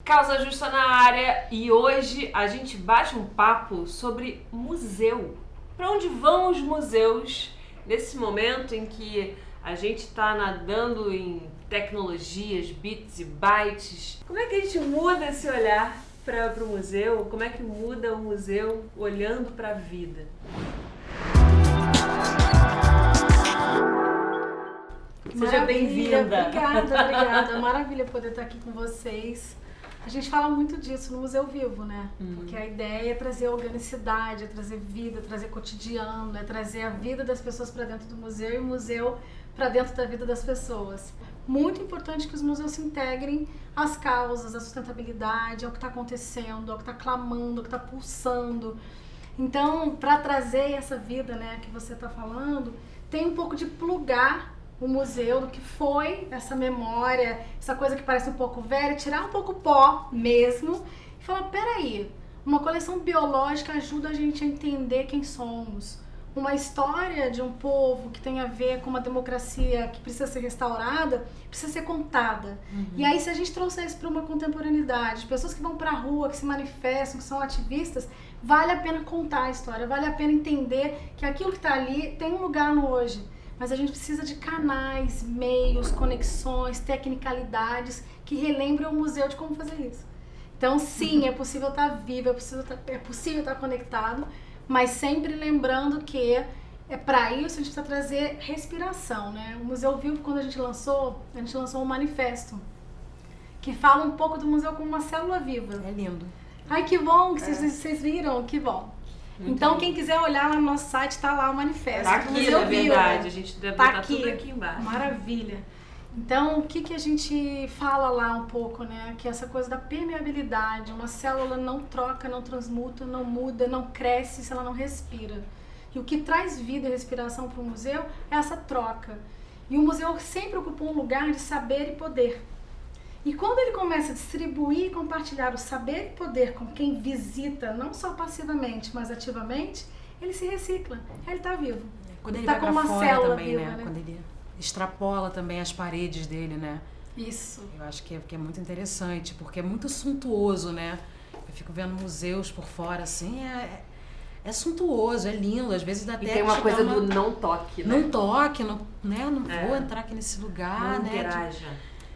Causa Justa na área e hoje a gente bate um papo sobre museu. Para onde vão os museus nesse momento em que a gente está nadando em tecnologias, bits e bytes? Como é que a gente muda esse olhar para o museu? Como é que muda o museu olhando para a vida? Seja bem-vinda. Obrigada. Maravilha poder estar aqui com vocês. A gente fala muito disso no Museu Vivo, né? Porque a ideia é trazer organicidade, é trazer vida, é trazer cotidiano, é trazer a vida das pessoas para dentro do museu e o museu para dentro da vida das pessoas. Muito importante que os museus se integrem às causas, à sustentabilidade, ao que está acontecendo, ao que está clamando, ao que está pulsando. Então, para trazer essa vida, né, que você está falando, tem um pouco de plugar o museu do que foi essa memória, essa coisa que parece um pouco velha, tirar um pouco o pó mesmo e falar, peraí, uma coleção biológica ajuda a gente a entender quem somos. Uma história de um povo que tem a ver com uma democracia que precisa ser restaurada, precisa ser contada. E aí, se a gente trouxer isso para uma contemporaneidade, pessoas que vão para a rua, que se manifestam, que são ativistas, vale a pena contar a história, vale a pena entender que aquilo que está ali tem um lugar no hoje. Mas a gente precisa de canais, meios, conexões, tecnicalidades que relembrem o museu de como fazer isso. Então, sim, é possível estar vivo, é possível estar conectado, mas sempre lembrando que para isso a gente precisa trazer respiração, né? O Museu Vivo, quando a gente lançou um manifesto que fala um pouco do museu como uma célula viva. É lindo. Ai, que bom que vocês viram, que bom. Então, quem quiser olhar lá no nosso site, tá lá o manifesto. Tá aqui, na verdade. A gente deve botar tudo aqui embaixo. Maravilha. Então, o que a gente fala lá um pouco, né? Que é essa coisa da permeabilidade. Uma célula não troca, não transmuta, não muda, não cresce se ela não respira. E o que traz vida e respiração para o museu é essa troca. E o museu sempre ocupou um lugar de saber e poder. E quando ele começa a distribuir e compartilhar o saber e poder com quem visita, não só passivamente, mas ativamente, ele se recicla, ele está vivo. Quando ele tá vai com pra uma fora célula também, viva, né? Quando ele extrapola também as paredes dele, né? Isso. Eu acho que é muito interessante, porque é muito suntuoso, né? Eu fico vendo museus por fora, assim, é suntuoso, é lindo, às vezes dá até... E tem uma coisa do não toque, né? Não toque, não vou entrar aqui nesse lugar, não né? interaja.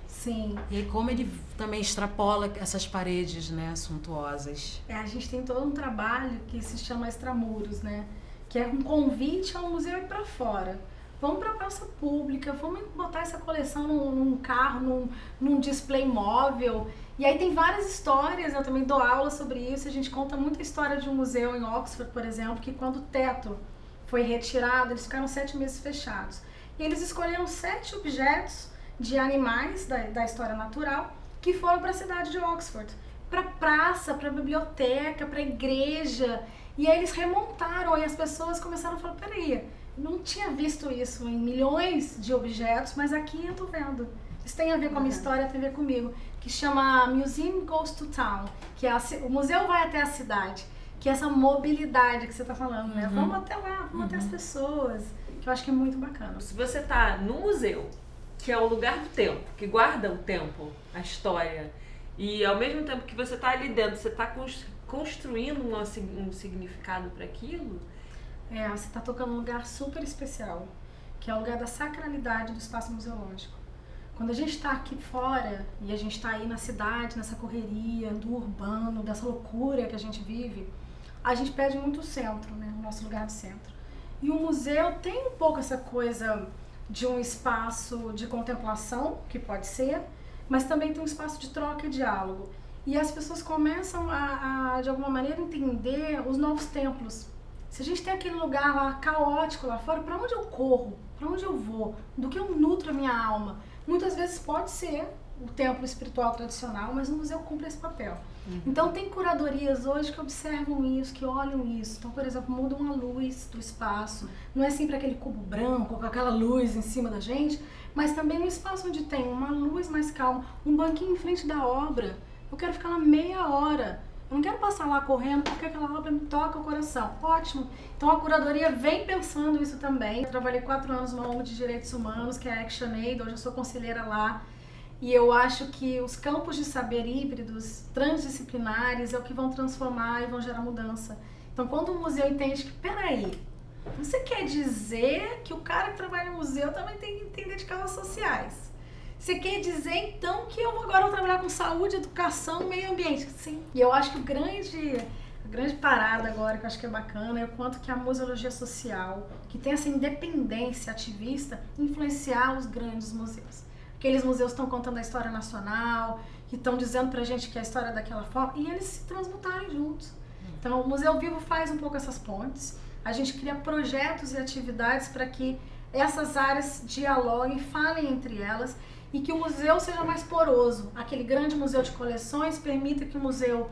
Sim. E aí como ele também extrapola essas paredes, né, suntuosas. A gente tem todo um trabalho que se chama Extramuros, né? Que é um convite ao museu ir para fora. Vamos para a praça pública, vamos botar essa coleção num carro, num display móvel. E aí tem várias histórias, eu também dou aula sobre isso. A gente conta muita história de um museu em Oxford, por exemplo, que quando o teto foi retirado, eles ficaram 7 meses fechados. E eles escolheram 7 objetos de animais da história natural que foram para a cidade de Oxford, para praça, para biblioteca, para igreja, e aí eles remontaram e as pessoas começaram a falar, peraí, não tinha visto isso em milhões de objetos, mas aqui eu tô vendo. Isso tem a ver com a minha história, tem a ver comigo, que chama Museum Goes to Town, que é o museu vai até a cidade, que é essa mobilidade que você tá falando, né? Vamos até lá, vamos até as pessoas, que eu acho que é muito bacana. Se você tá no museu, que é o lugar do tempo, que guarda o tempo, a história, e ao mesmo tempo que você está ali dentro, você está construindo um significado para aquilo. Você está tocando num lugar super especial, que é o lugar da sacralidade do espaço museológico. Quando a gente está aqui fora e a gente está aí na cidade, nessa correria do urbano, dessa loucura que a gente vive, a gente perde muito o centro, né? O nosso lugar do centro. E o museu tem um pouco essa coisa de um espaço de contemplação, que pode ser, mas também tem um espaço de troca e diálogo. E as pessoas começam de alguma maneira, entender os novos templos. Se a gente tem aquele lugar lá caótico lá fora, para onde eu corro? Para onde eu vou? Do que eu nutro a minha alma? Muitas vezes pode ser o templo espiritual tradicional, mas o museu cumpre esse papel. Então tem curadorias hoje que observam isso, que olham isso. Então, por exemplo, mudam a luz do espaço. Não é sempre aquele cubo branco com aquela luz em cima da gente, mas também um espaço onde tem uma luz mais calma, um banquinho em frente da obra. Eu quero ficar lá meia hora. Eu não quero passar lá correndo porque aquela obra me toca o coração. Ótimo. Então a curadoria vem pensando isso também. Eu trabalhei 4 anos numa ONG de direitos humanos, que é a ActionAid. Hoje eu sou conselheira lá. E eu acho que os campos de saber híbridos, transdisciplinares, é o que vão transformar e vão gerar mudança. Então, quando o museu entende que, peraí, você quer dizer que o cara que trabalha no museu também tem que entender de causas sociais? Você quer dizer, então, que eu agora vou trabalhar com saúde, educação, meio ambiente? Sim. E eu acho que a grande parada agora, que eu acho que é bacana, é o quanto que a museologia social, que tem essa independência ativista, influenciar os grandes museus. Aqueles museus estão contando a história nacional, que estão dizendo pra gente que a história é daquela forma, e eles se transmutarem juntos. Então, o Museu Vivo faz um pouco essas pontes. A gente cria projetos e atividades para que essas áreas dialoguem, falem entre elas, e que o museu seja mais poroso. Aquele grande museu de coleções permita que o museu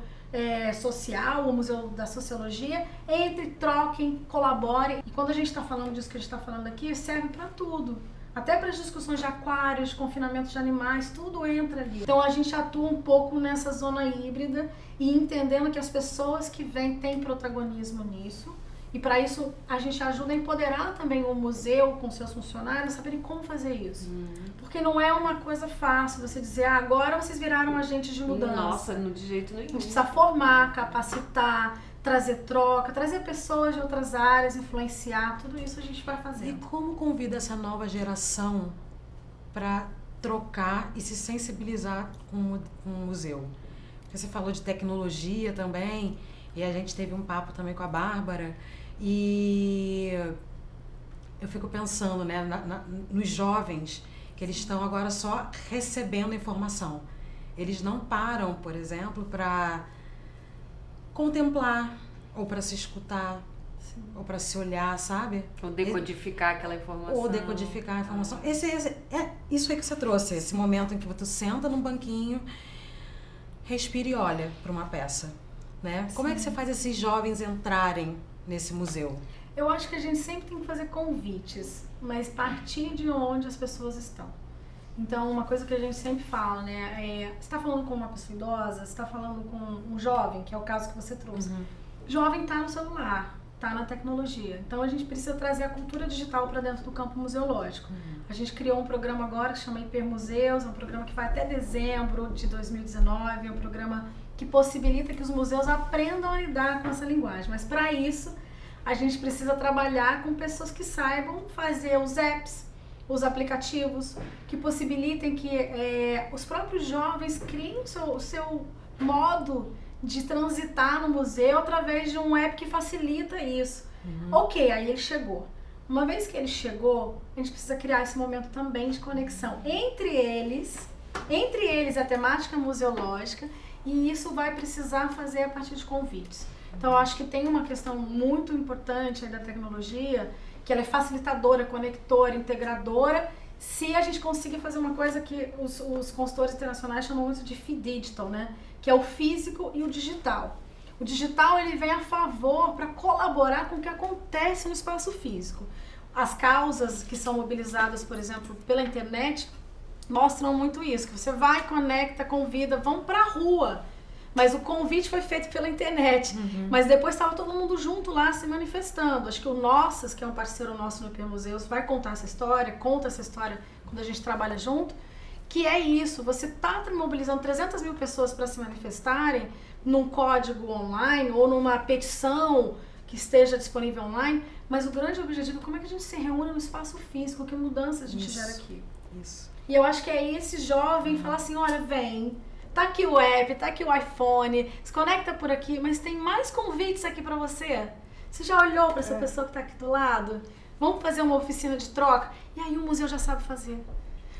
social, o museu da sociologia, entre, troquem, colaborem. E quando a gente está falando disso que a gente está falando aqui, serve para tudo. Até para as discussões de aquários, de confinamento de animais, tudo entra ali. Então a gente atua um pouco nessa zona híbrida e entendendo que as pessoas que vêm têm protagonismo nisso. E para isso a gente ajuda a empoderar também o museu com seus funcionários a saberem como fazer isso. Porque não é uma coisa fácil você dizer, agora vocês viraram agentes de mudança. Nossa, de jeito nenhum. A gente precisa formar, capacitar, trazer troca, trazer pessoas de outras áreas, influenciar, tudo isso a gente vai fazer. E como convida essa nova geração para trocar e se sensibilizar com o museu? Porque você falou de tecnologia também, e a gente teve um papo também com a Bárbara, e eu fico pensando, né, nos jovens, que eles estão agora só recebendo informação. Eles não param, por exemplo, para contemplar, ou para se escutar, sim, ou para se olhar, sabe? Ou decodificar aquela informação. Ou decodificar a informação. Isso aí que você trouxe, esse momento em que você senta num banquinho, respira e olha para uma peça, né? Sim. Como é que você faz esses jovens entrarem nesse museu? Eu acho que a gente sempre tem que fazer convites, mas partir de onde as pessoas estão. Então, uma coisa que a gente sempre fala, né, você está falando com uma pessoa idosa, você está falando com um jovem, que é o caso que você trouxe. Uhum. Jovem está no celular, está na tecnologia. Então, a gente precisa trazer a cultura digital para dentro do campo museológico. Uhum. A gente criou um programa agora que chama Hipermuseus, é um programa que vai até dezembro de 2019, é um programa que possibilita que os museus aprendam a lidar com essa linguagem. Mas, para isso, a gente precisa trabalhar com pessoas que saibam fazer os apps, os aplicativos, que possibilitem que os próprios jovens criem o seu modo de transitar no museu através de um app que facilita isso. Uhum. Ok, aí ele chegou. Uma vez que ele chegou, a gente precisa criar esse momento também de conexão entre eles a temática museológica, e isso vai precisar fazer a partir de convites. Então, eu acho que tem uma questão muito importante aí da tecnologia, que ela é facilitadora, conectora, integradora, se a gente conseguir fazer uma coisa que os consultores internacionais chamam muito de FIDigital, né? Que é o físico e o digital. O digital, ele vem a favor para colaborar com o que acontece no espaço físico. As causas que são mobilizadas, por exemplo, pela internet, mostram muito isso, que você vai, conecta, convida, vão para a rua. Mas o convite foi feito pela internet. Uhum. Mas depois estava todo mundo junto lá se manifestando. Acho que o Nossas, que é um parceiro nosso no Hipermuseus, vai contar essa história, conta essa história quando a gente trabalha junto, que é isso, você está mobilizando 300 mil pessoas para se manifestarem num código online ou numa petição que esteja disponível online, mas o grande objetivo é como é que a gente se reúne no espaço físico, que mudança a gente gera aqui. Isso. E eu acho que é esse jovem falar assim, olha, vem, tá aqui o app, tá aqui o iPhone, se conecta por aqui, mas tem mais convites aqui pra você. Você já olhou pra essa pessoa que tá aqui do lado? Vamos fazer uma oficina de troca? E aí o museu já sabe fazer.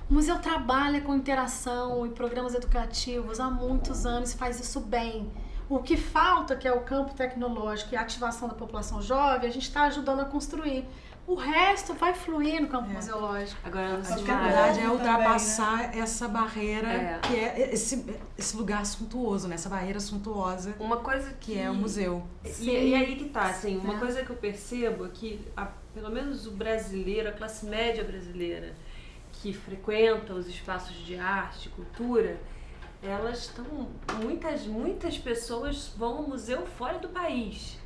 O museu trabalha com interação e programas educativos há muitos anos e faz isso bem. O que falta, que é o campo tecnológico e a ativação da população jovem, a gente está ajudando a construir. O resto vai fluir no campo museológico. Agora, a dificuldade é ultrapassar também, né? Essa barreira que é esse lugar suntuoso, né? Essa barreira suntuosa. Uma coisa que é o museu. E aí que tá, assim, uma coisa que eu percebo é que, pelo menos o brasileiro, a classe média brasileira, que frequenta os espaços de arte, cultura, elas estão... Muitas pessoas vão ao museu fora do país.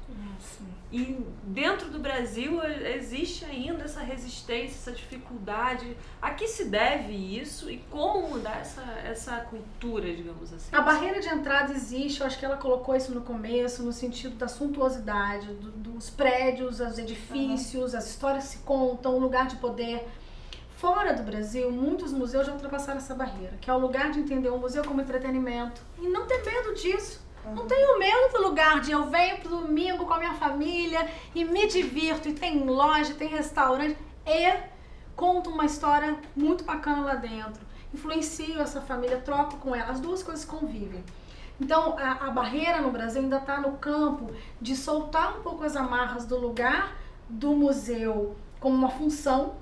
E dentro do Brasil existe ainda essa resistência, essa dificuldade. A que se deve isso e como mudar essa cultura, digamos assim? A barreira de entrada existe, eu acho que ela colocou isso no começo, no sentido da suntuosidade, dos prédios, os edifícios, as histórias se contam, o lugar de poder. Fora do Brasil, muitos museus já ultrapassaram essa barreira, que é o lugar de entender o museu como entretenimento e não ter medo disso. Não tenho medo do lugar de eu venho pro domingo com a minha família e me divirto, e tem loja, tem restaurante e conto uma história muito bacana lá dentro. Influencio essa família, troco com ela, as duas coisas convivem. Então a barreira no Brasil ainda está no campo de soltar um pouco as amarras do lugar do museu como uma função,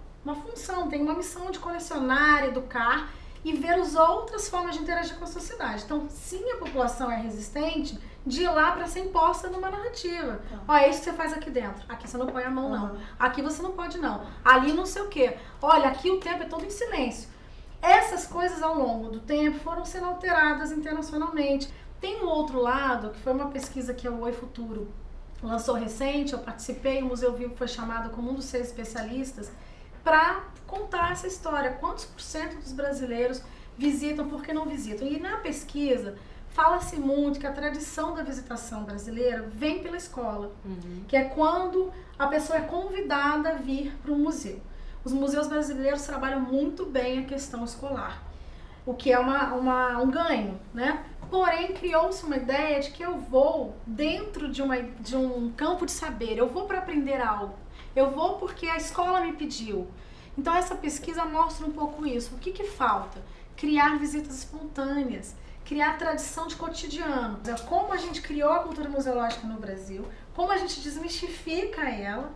tem uma missão de colecionar, educar e ver as outras formas de interagir com a sociedade. Então, sim, a população é resistente de ir lá para ser imposta numa narrativa. Ó, é isso que você faz aqui dentro. Aqui você não põe a mão, não. Aqui você não pode, não. Ali não sei o quê. Olha, aqui o tempo é todo em silêncio. Essas coisas, ao longo do tempo, foram sendo alteradas internacionalmente. Tem um outro lado, que foi uma pesquisa que a Oi Futuro lançou recente, eu participei, o Museu Vivo foi chamado como um dos 6 especialistas, para contar essa história. Quantos % dos brasileiros visitam, por que não visitam? E na pesquisa, fala-se muito que a tradição da visitação brasileira vem pela escola, que é quando a pessoa é convidada a vir para um museu. Os museus brasileiros trabalham muito bem a questão escolar, o que é um ganho, né? Porém, criou-se uma ideia de que eu vou dentro de um campo de saber, eu vou para aprender algo. Eu vou porque a escola me pediu. Então essa pesquisa mostra um pouco isso. O que falta? Criar visitas espontâneas, criar tradição de cotidiano. Como a gente criou a cultura museológica no Brasil, como a gente desmistifica ela,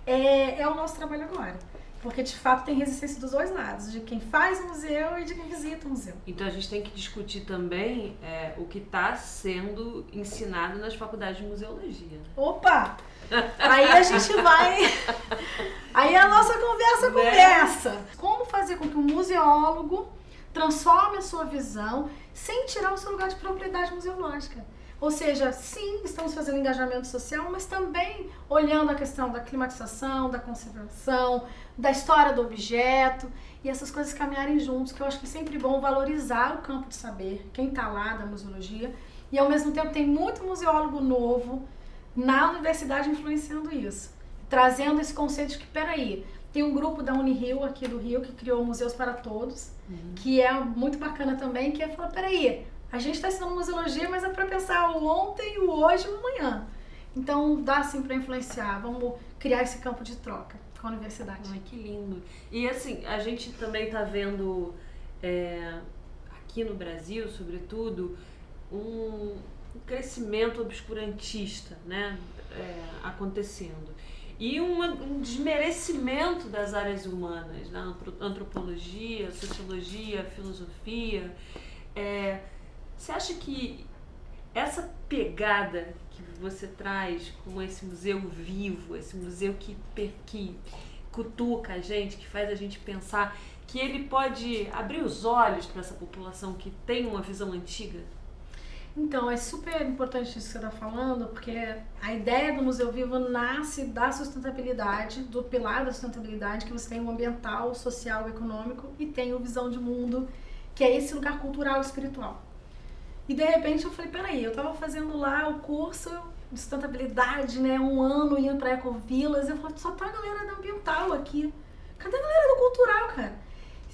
é o nosso trabalho agora. Porque de fato tem resistência dos dois lados, de quem faz o museu e de quem visita o museu. Então a gente tem que discutir também o que está sendo ensinado nas faculdades de museologia. Opa! Aí a gente vai... Aí a nossa conversa começa. Como fazer com que o museólogo transforme a sua visão sem tirar o seu lugar de propriedade museológica? Ou seja, sim, estamos fazendo engajamento social, mas também olhando a questão da climatização, da conservação, da história do objeto e essas coisas caminharem juntos, que eu acho que é sempre bom valorizar o campo de saber, quem está lá da museologia, e ao mesmo tempo tem muito museólogo novo na universidade influenciando isso, trazendo esse conceito de que, peraí, tem um grupo da Unirio aqui do Rio que criou Museus para Todos, que é muito bacana também, que é falar, peraí, a gente está ensinando museologia, mas é para pensar o ontem, o hoje e o amanhã. Então dá sim para influenciar, vamos criar esse campo de troca com a universidade. Ai, que lindo. E assim, a gente também está vendo aqui no Brasil, sobretudo, um crescimento obscurantista, né, acontecendo. E um desmerecimento das áreas humanas, né, antropologia, sociologia, filosofia. Você acha que essa pegada que você traz com esse museu vivo, esse museu que cutuca a gente, que faz a gente pensar, que ele pode abrir os olhos para essa população que tem uma visão antiga? Então, é super importante isso que você está falando, porque a ideia do Museu Vivo nasce da sustentabilidade, do pilar da sustentabilidade, que você tem o ambiental, o social, o econômico e tem o visão de mundo, que é esse lugar cultural e espiritual. E de repente eu falei, peraí, eu estava fazendo lá o curso de sustentabilidade, né, 1 ano indo para Ecovilas, eu falei, só tá a galera do ambiental aqui, cadê a galera do cultural, cara?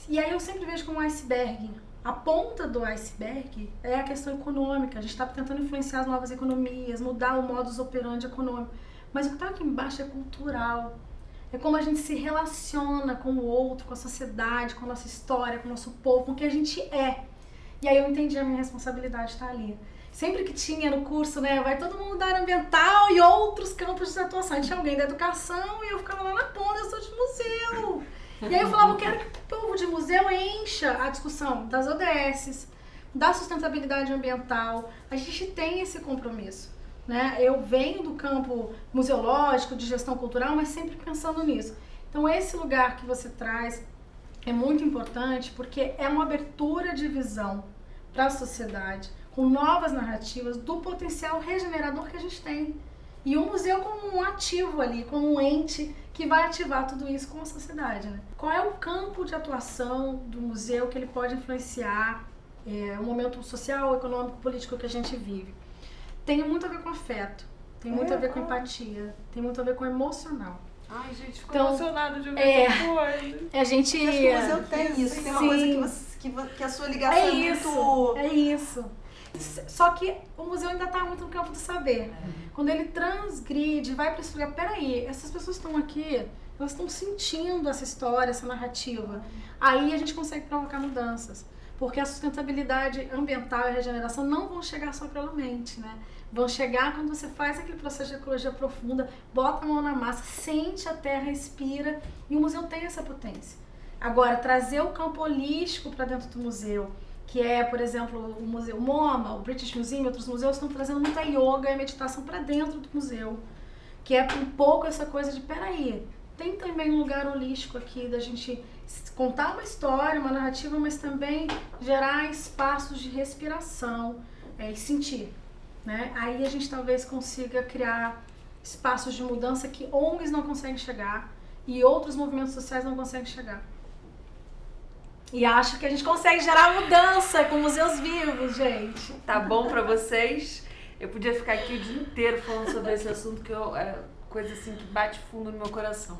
E aí eu sempre vejo como um iceberg. A ponta do iceberg é a questão econômica. A gente está tentando influenciar as novas economias, mudar o modus operandi econômico. Mas o que está aqui embaixo é cultural. É como a gente se relaciona com o outro, com a sociedade, com a nossa história, com o nosso povo, com o que a gente é. E aí eu entendi a minha responsabilidade estar ali. Sempre que tinha no curso, né, vai todo mundo da área ambiental e outros campos de atuação. Tinha alguém da educação e eu ficava lá na ponta, eu sou de museu. E aí eu falava, eu quero que o povo de museu encha a discussão das ODSs, da sustentabilidade ambiental. A gente tem esse compromisso, né? Eu venho do campo museológico, de gestão cultural, mas sempre pensando nisso. Então esse lugar que você traz é muito importante porque é uma abertura de visão para a sociedade, com novas narrativas do potencial regenerador que a gente tem. E o museu como um ativo ali, como um ente que vai ativar tudo isso com a sociedade, né? Qual é o campo de atuação do museu que ele pode influenciar o momento social, econômico, político que a gente vive? Tem muito a ver com afeto, tem muito a ver com empatia, tem muito a ver com emocional. Ai, gente, ficou Então, emocionada de ouvir essa coisa. A gente... Eu acho que o museu tem isso, tem uma coisa que a sua ligação é muito... É isso. Só que o museu ainda está muito no campo do saber. Quando ele transgride, vai para esse lugar, peraí, essas pessoas estão aqui, elas estão sentindo essa história, essa narrativa. Aí a gente consegue provocar mudanças. Porque a sustentabilidade ambiental e a regeneração não vão chegar só pela mente, né? Vão chegar quando você faz aquele processo de ecologia profunda, bota a mão na massa, sente a terra, respira, e o museu tem essa potência. Agora, trazer o campo holístico para dentro do museu, que é, por exemplo, o Museu MoMA, o British Museum e outros museus estão trazendo muita yoga e meditação para dentro do museu, que é um pouco essa coisa de, peraí, tem também um lugar holístico aqui da gente contar uma história, uma narrativa, mas também gerar espaços de respiração e sentir, né? Aí a gente talvez consiga criar espaços de mudança que ONGs não conseguem chegar e outros movimentos sociais não conseguem chegar. E acho que a gente consegue gerar mudança com museus vivos, gente. Tá bom pra vocês? Eu podia ficar aqui o dia inteiro falando sobre esse assunto, que é coisa assim que bate fundo no meu coração.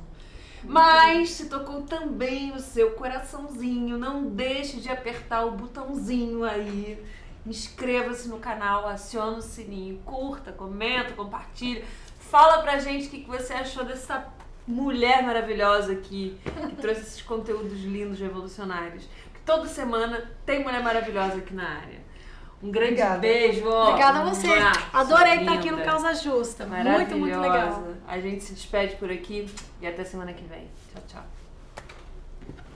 Mas se tocou também o seu coraçãozinho, não deixe de apertar o botãozinho aí. Inscreva-se no canal, aciona o sininho, curta, comenta, compartilha. Fala pra gente o que você achou dessa mulher maravilhosa aqui, que trouxe esses conteúdos lindos, revolucionários. Que toda semana tem mulher maravilhosa aqui na área. Um grande beijo. Obrigada a você. Adorei estar aqui no linda. Causa Justa. Muito, muito legal. A gente se despede por aqui e até semana que vem. Tchau, tchau.